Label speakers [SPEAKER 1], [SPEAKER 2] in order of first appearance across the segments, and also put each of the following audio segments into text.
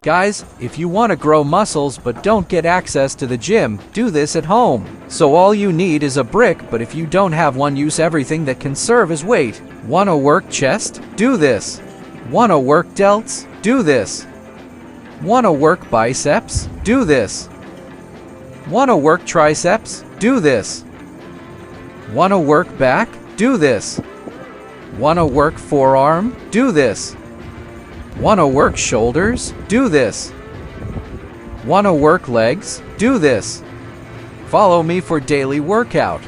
[SPEAKER 1] Guys, if you want to grow muscles but don't get access to the gym, do this at home. So all you need is a brick, but if you don't have one, use everything that can serve as weight. Wanna work chest? Do this. Wanna work delts? Do this. Wanna work biceps? Do this. Wanna work triceps? Do this. Wanna work back? Do this. Wanna work forearm? Do this. Wanna work shoulders? Do this. Wanna work legs? Do this. Follow me for daily workout.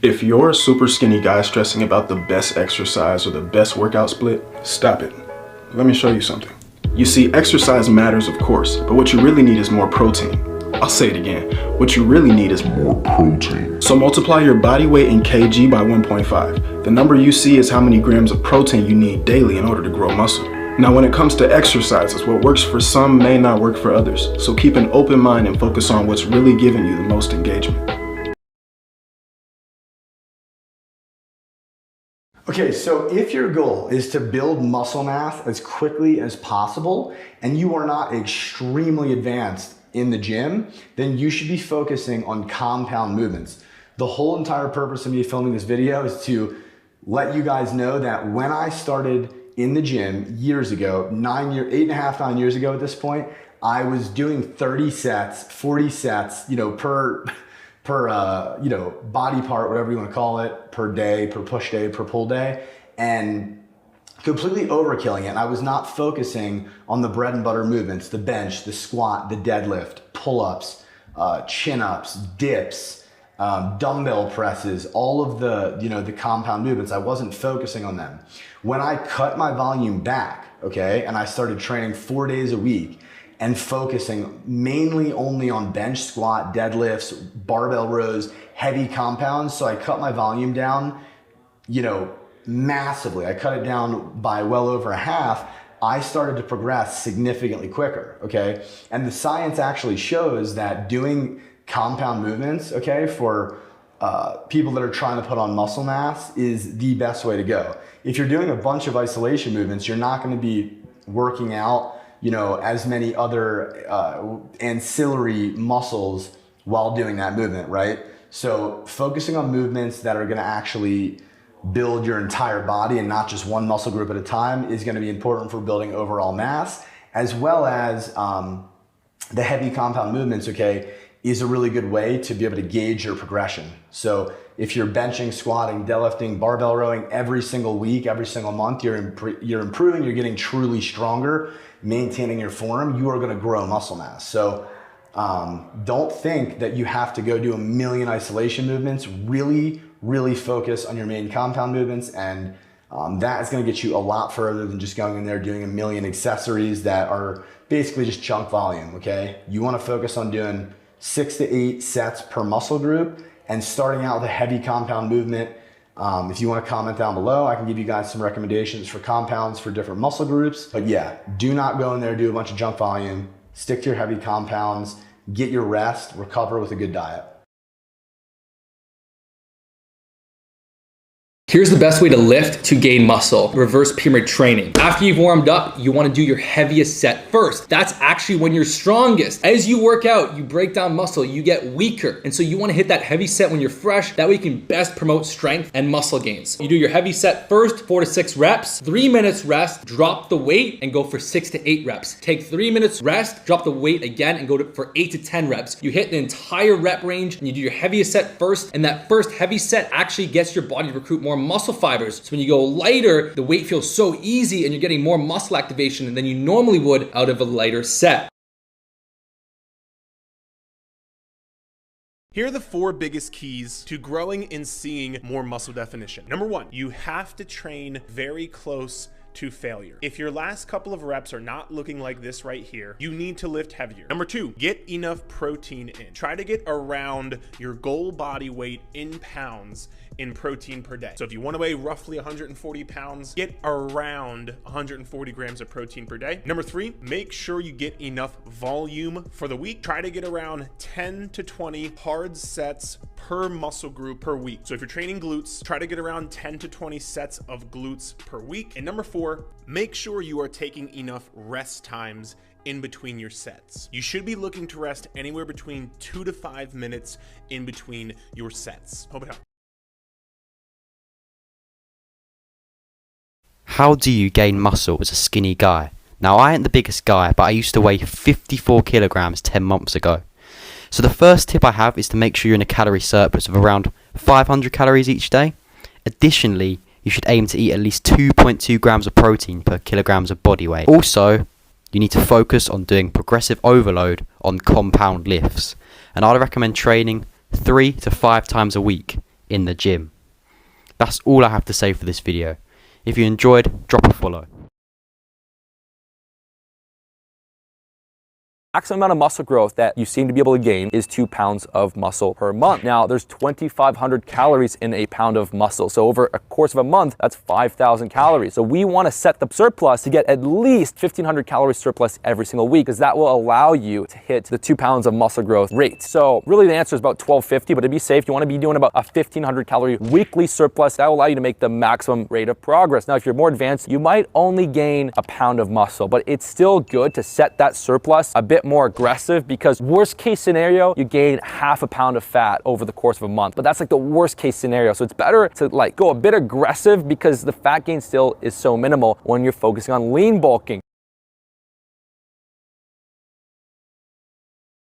[SPEAKER 2] If you're a super skinny guy stressing about the best exercise or the best workout split, stop it. Let me show you something. You see, exercise matters, of course, but what you really need is more protein. I'll say it again. What you really need is more protein. So multiply your body weight in kg by 1.5. The number you see is how many grams of protein you need daily in order to grow muscle. Now, when it comes to exercises, what works for some may not work for others. So keep an open mind and focus on what's really giving you the most engagement.
[SPEAKER 3] Okay, so if your goal is to build muscle mass as quickly as possible and you are not extremely advanced in the gym, then you should be focusing on compound movements. The whole entire purpose of me filming this video is to let you guys know that when I started in the gym years ago, 9 years ago at this point, I was doing 30 sets, 40 sets, per body part, whatever you want to call it, per day, per push day, per pull day, and completely overkilling it. And I was not focusing on the bread and butter movements, the bench, the squat, the deadlift, pull-ups, chin-ups, dips, dumbbell presses, all of the compound movements. I wasn't focusing on them. When I cut my volume back, okay, and I started training 4 days a week and focusing mainly only on bench, squat, deadlifts, barbell rows, heavy compounds. So I cut my volume down, massively. I cut it down by well over a half. I started to progress significantly quicker, okay? And the science actually shows that doing compound movements, okay, for people that are trying to put on muscle mass is the best way to go. If you're doing a bunch of isolation movements, you're not gonna be working out as many other ancillary muscles while doing that movement, right? So focusing on movements that are gonna actually build your entire body and not just one muscle group at a time is gonna be important for building overall mass, as well as the heavy compound movements, okay, is a really good way to be able to gauge your progression. So if you're benching, squatting, deadlifting, barbell rowing every single week, every single month, you're improving, you're getting truly stronger, maintaining your form, you are gonna grow muscle mass. So don't think that you have to go do a million isolation movements. Really focus on your main compound movements, and that is gonna get you a lot further than just going in there doing a million accessories that are basically just chunk volume, okay? You wanna focus on doing 6 to 8 sets per muscle group and starting out with a heavy compound movement. If you want to comment down below, I can give you guys some recommendations for compounds for different muscle groups. But yeah, do not go in there, do a bunch of junk volume, stick to your heavy compounds, get your rest, recover with a good diet.
[SPEAKER 4] Here's the best way to lift to gain muscle: reverse pyramid training. After you've warmed up, you want to do your heaviest set first. That's actually when you're strongest. As you work out, you break down muscle, you get weaker. And so you want to hit that heavy set when you're fresh. That way you can best promote strength and muscle gains. You do your heavy set first, 4 to 6 reps, 3 minutes rest, drop the weight and go for 6 to 8 reps. Take 3 minutes rest, drop the weight again and go for 8 to 10 reps. You hit the entire rep range and you do your heaviest set first. And that first heavy set actually gets your body to recruit more muscle fibers. So when you go lighter, the weight feels so easy and you're getting more muscle activation than you normally would out of a lighter set.
[SPEAKER 5] Here are the 4 biggest keys to growing and seeing more muscle definition. Number 1, you have to train very close to failure. If your last couple of reps are not looking like this right here, you need to lift heavier. Number 2, get enough protein in. Try to get around your goal body weight in pounds in protein per day. So if you want to weigh roughly 140 pounds, get around 140 grams of protein per day. Number 3, make sure you get enough volume for the week. Try to get around 10 to 20 hard sets per muscle group per week. So if you're training glutes, try to get around 10 to 20 sets of glutes per week. And number 4, make sure you are taking enough rest times in between your sets. You should be looking to rest anywhere between 2 to 5 minutes in between your sets. Hope it helps.
[SPEAKER 6] How do you gain muscle as a skinny guy? Now, I ain't the biggest guy, but I used to weigh 54 kilograms 10 months ago. So the first tip I have is to make sure you're in a calorie surplus of around 500 calories each day. Additionally, you should aim to eat at least 2.2 grams of protein per kilograms of body weight. Also, you need to focus on doing progressive overload on compound lifts. And I'd recommend training 3 to 5 times a week in the gym. That's all I have to say for this video. If you enjoyed, drop a follow.
[SPEAKER 7] Maximum amount of muscle growth that you seem to be able to gain is 2 pounds of muscle per month. Now, there's 2,500 calories in a pound of muscle. So over a course of a month, that's 5,000 calories. So we want to set the surplus to get at least 1,500 calories surplus every single week, because that will allow you to hit the 2 pounds of muscle growth rate. So really the answer is about 1,250, but to be safe, you want to be doing about a 1,500 calorie weekly surplus. That will allow you to make the maximum rate of progress. Now, if you're more advanced, you might only gain a pound of muscle, but it's still good to set that surplus a bit more aggressive, because worst case scenario, you gain half a pound of fat over the course of a month, but that's like the worst case scenario. So it's better to like go a bit aggressive, because the fat gain still is so minimal when you're focusing on lean bulking.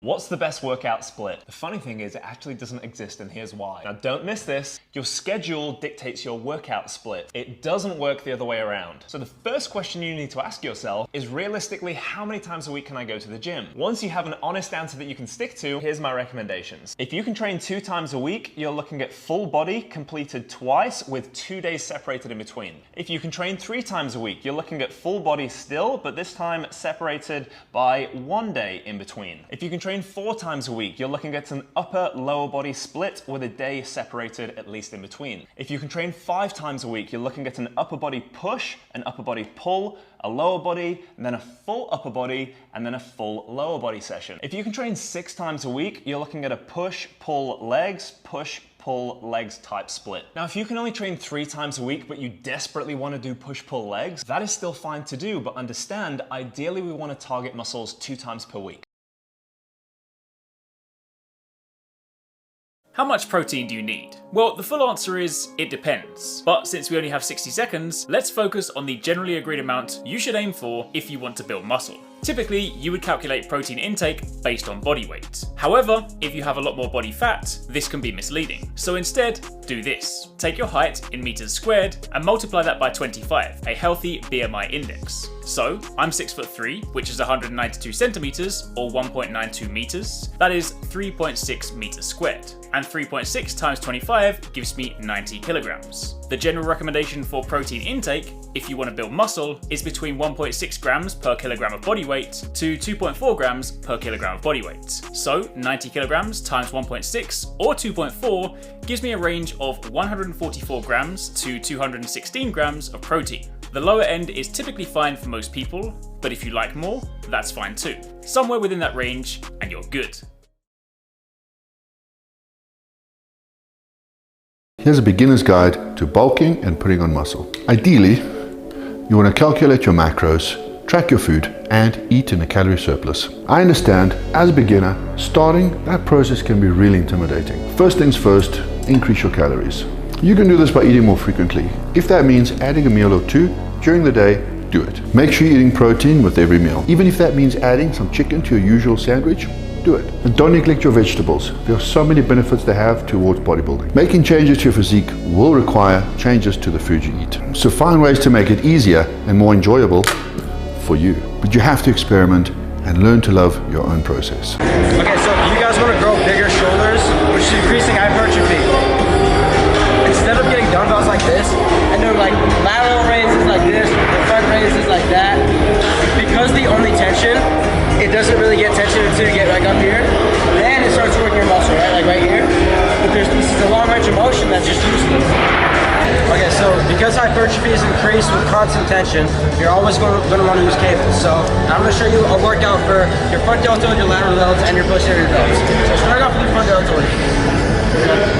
[SPEAKER 8] What's the best workout split? The funny thing is it actually doesn't exist, and here's why. Now don't miss this. Your schedule dictates your workout split. It doesn't work the other way around. So the first question you need to ask yourself is, realistically, how many times a week can I go to the gym? Once you have an honest answer that you can stick to, here's my recommendations. If you can train 2 times a week, you're looking at full body completed twice with 2 days separated in between. If you can train 3 times a week, you're looking at full body still, but this time separated by 1 day in between. If you can train 4 times a week, you're looking at an upper lower body split with a day separated at least in between. If you can train 5 times a week, you're looking at an upper body push, an upper body pull, a lower body, and then a full upper body, and then a full lower body session. If you can train 6 times a week, you're looking at a push, pull, legs, push, pull, legs type split. Now, if you can only train 3 times a week, but you desperately want to do push, pull, legs, that is still fine to do, but understand, ideally we want to target muscles 2 times per week.
[SPEAKER 9] How much protein do you need? Well, the full answer is, it depends. But since we only have 60 seconds, let's focus on the generally agreed amount you should aim for if you want to build muscle. Typically, you would calculate protein intake based on body weight. However, if you have a lot more body fat, this can be misleading. So instead, do this. Take your height in meters squared and multiply that by 25, a healthy BMI index. So, I'm 6'3", which is 192 centimeters, or 1.92 meters. That is 3.6 meters squared. And 3.6 times 25 gives me 90 kilograms. The general recommendation for protein intake, if you want to build muscle, is between 1.6 grams per kilogram of body weight to 2.4 grams per kilogram of body weight. So 90 kilograms times 1.6 or 2.4 gives me a range of 144 grams to 216 grams of protein. The lower end is typically fine for most people, but if you like more, that's fine too. Somewhere within that range and you're good.
[SPEAKER 10] Here's a beginner's guide to bulking and putting on muscle. Ideally, you want to calculate your macros, track your food, and eat in a calorie surplus. I understand, as a beginner, starting that process can be really intimidating. First things first, increase your calories. You can do this by eating more frequently. If that means adding a meal or 2 during the day, do it. Make sure you're eating protein with every meal. Even if that means adding some chicken to your usual sandwich, do it. And don't neglect your vegetables. There are so many benefits they have towards bodybuilding. Making changes to your physique will require changes to the food you eat. So find ways to make it easier and more enjoyable for you. But you have to experiment and learn to love your own process.
[SPEAKER 11] Okay, so you guys want to grow bigger shoulders, which is increasing hypertrophy. Instead of getting dumbbells like this and doing like lateral raises like this, the front raises like that, because the only tension, it doesn't really get tension until you get like up here. Then it starts working your muscle, right? Like right here. But this is a long range of motion that's just useless. Okay, so because hypertrophy is increased with constant tension, you're always going to want to use cables. So I'm going to show you a workout for your front deltoid, your lateral delts, and your posterior delts. So start off with your front deltoid.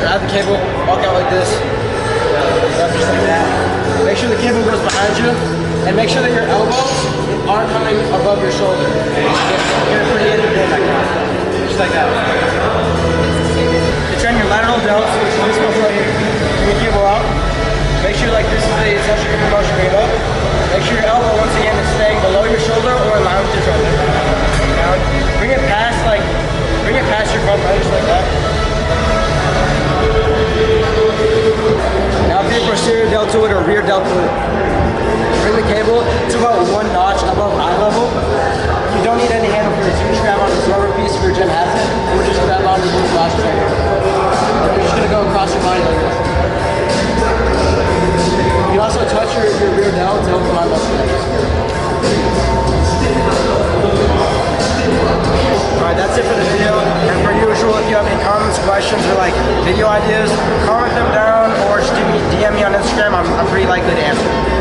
[SPEAKER 11] Grab the cable, walk out like this. Just like that. Make sure the cable goes behind you, and make sure that your elbows aren't coming above your shoulder. Get a pretty independent like that. Just like that. To train your lateral delts, which is this one right here. Bring your cable out. Make sure like this is the essential motion bring it up. Make sure your elbow once again is staying below your shoulder or in line with your shoulder. Down. Bring it past your front leg, just like that. Now for your posterior deltoid or rear deltoid. Bring the cable to about 1 notch above eye level. You don't need any handle for this. You just grab onto the rubber piece if your gym has it, or just grab onto the flash trainer. You're just gonna go across your body like this. You can also touch your rear delt to help climb up the legs. Alright, that's it for the video. And per usual, if you have any comments, questions, or like video ideas, comment them down or just DM me on Instagram. I'm pretty likely to answer.